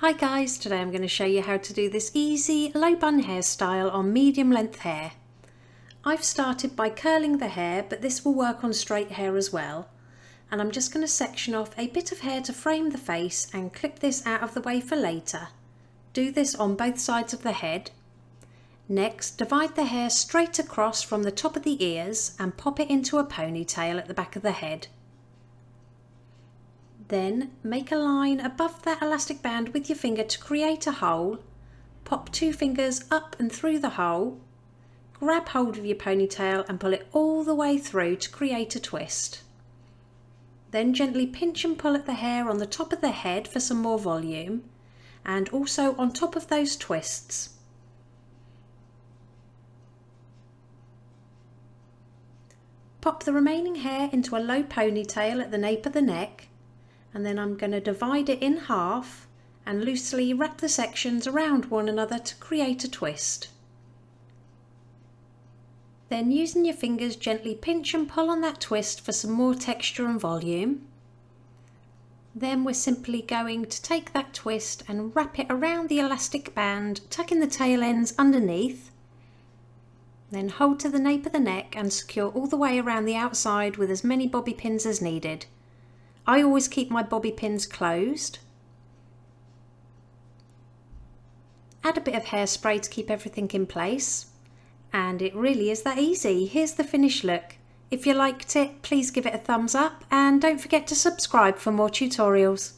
Hi guys, today I'm going to show you how to do this easy low bun hairstyle on medium length hair. I've started by curling the hair, but this will work on straight hair as well. And I'm just going to section off a bit of hair to frame the face and clip this out of the way for later. Do this on both sides of the head. Next, divide the hair straight across from the top of the ears and pop it into a ponytail at the back of the head. Then make a line above that elastic band with your finger to create a hole. Pop 2 fingers up and through the hole. Grab hold of your ponytail and pull it all the way through to create a twist. Then gently pinch and pull at the hair on the top of the head for some more volume, and also on top of those twists. Pop the remaining hair into a low ponytail at the nape of the neck, and then I'm going to divide it in half and loosely wrap the sections around one another to create a twist. Then using your fingers gently pinch and pull on that twist for some more texture and volume. Then we're simply going to take that twist and wrap it around the elastic band, tucking the tail ends underneath. Then hold to the nape of the neck and secure all the way around the outside with as many bobby pins as needed. I always keep my bobby pins closed. Add a bit of hairspray to keep everything in place. And it really is that easy. Here's the finished look. If you liked it, please give it a thumbs up and don't forget to subscribe for more tutorials.